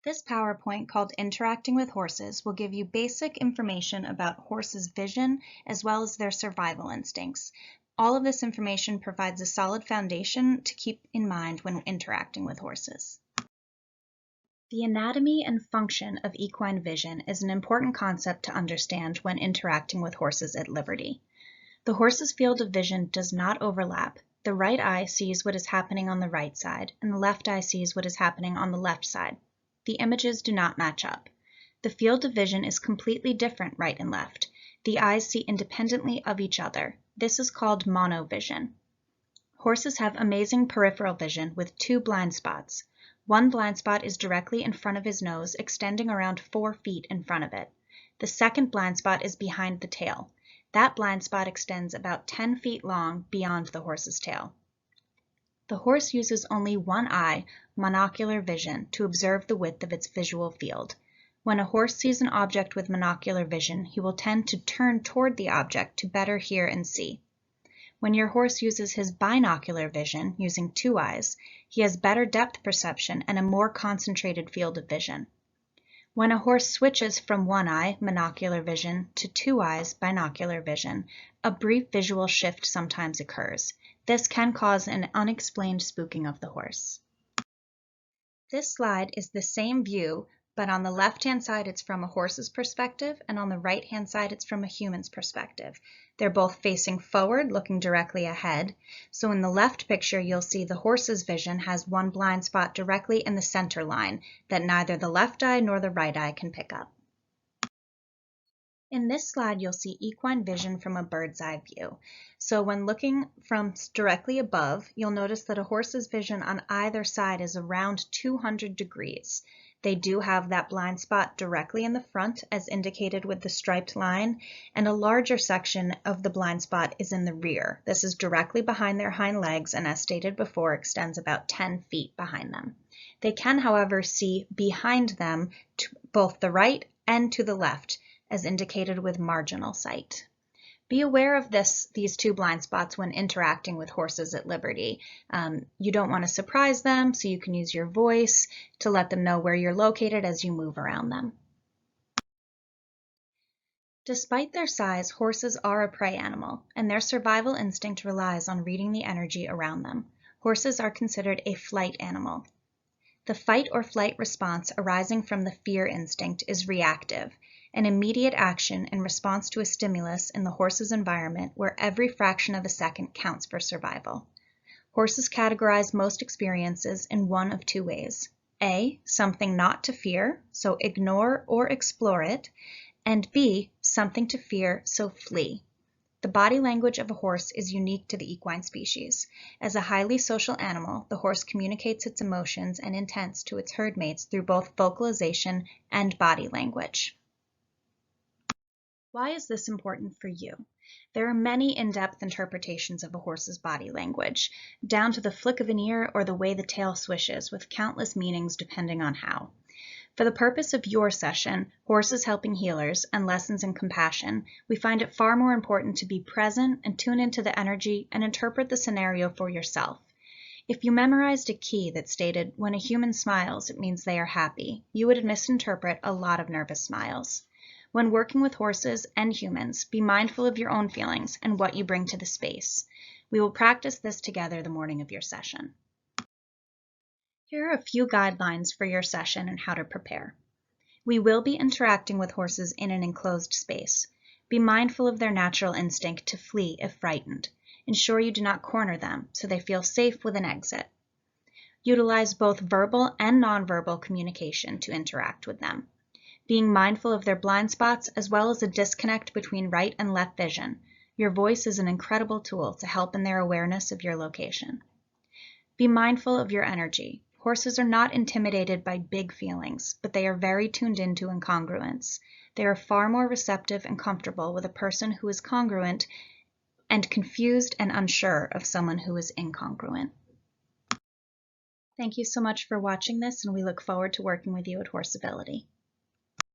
This PowerPoint, called Interacting with Horses, will give you basic information about horses' vision as well as their survival instincts. All of this information provides a solid foundation to keep in mind when interacting with horses. The anatomy and function of equine vision is an important concept to understand when interacting with horses at liberty. The horse's field of vision does not overlap. The right eye sees what is happening on the right side, and the left eye sees what is happening on the left side. The images do not match up. The field of vision is completely different right and left. The eyes see independently of each other. This is called monovision. Horses have amazing peripheral vision with two blind spots. One blind spot is directly in front of his nose, extending around 4 feet in front of it. The second blind spot is behind the tail. That blind spot extends about 10 feet long beyond the horse's tail. The horse uses only one eye, monocular vision, to observe the width of its visual field. When a horse sees an object with monocular vision, he will tend to turn toward the object to better hear and see. When your horse uses his binocular vision, using 2 eyes, he has better depth perception and a more concentrated field of vision. When a horse switches from 1 eye, monocular vision, to 2 eyes, binocular vision, a brief visual shift sometimes occurs. This can cause an unexplained spooking of the horse. This slide is the same view, but on the left-hand side it's from a horse's perspective, and on the right-hand side it's from a human's perspective. They're both facing forward, looking directly ahead. So in the left picture, you'll see the horse's vision has one blind spot directly in the center line that neither the left eye nor the right eye can pick up. In this slide, you'll see equine vision from a bird's eye view. So when looking from directly above, you'll notice that a horse's vision on either side is around 200 degrees. They do have that blind spot directly in the front, as indicated with the striped line, and a larger section of the blind spot is in the rear. This is directly behind their hind legs, and as stated before, extends about 10 feet behind them. They can, however, see behind them to both the right and to the left, as indicated with marginal sight. Be aware of these 2 blind spots when interacting with horses at liberty. You don't want to surprise them, so you can use your voice to let them know where you're located as you move around them. Despite their size, horses are a prey animal, and their survival instinct relies on reading the energy around them. Horses are considered a flight animal. The fight or flight response arising from the fear instinct is reactive, an immediate action in response to a stimulus in the horse's environment where every fraction of a second counts for survival. Horses categorize most experiences in one of 2 ways. A, something not to fear, so ignore or explore it, and B, something to fear, so flee. The body language of a horse is unique to the equine species. As a highly social animal, the horse communicates its emotions and intents to its herd mates through both vocalization and body language. Why is this important for you? There are many in-depth interpretations of a horse's body language, down to the flick of an ear or the way the tail swishes, with countless meanings depending on how. For the purpose of your session, Horses Helping Healers, and Lessons in Compassion, we find it far more important to be present and tune into the energy and interpret the scenario for yourself. If you memorized a key that stated, "When a human smiles, it means they are happy," you would misinterpret a lot of nervous smiles. When working with horses and humans, be mindful of your own feelings and what you bring to the space. We will practice this together the morning of your session. Here are a few guidelines for your session and how to prepare. We will be interacting with horses in an enclosed space. Be mindful of their natural instinct to flee if frightened. Ensure you do not corner them so they feel safe with an exit. Utilize both verbal and nonverbal communication to interact with them, being mindful of their blind spots as well as a disconnect between right and left vision. Your voice is an incredible tool to help in their awareness of your location. Be mindful of your energy. Horses are not intimidated by big feelings, but they are very tuned into incongruence. They are far more receptive and comfortable with a person who is congruent and confused and unsure of someone who is incongruent. Thank you so much for watching this, and we look forward to working with you at Horseability.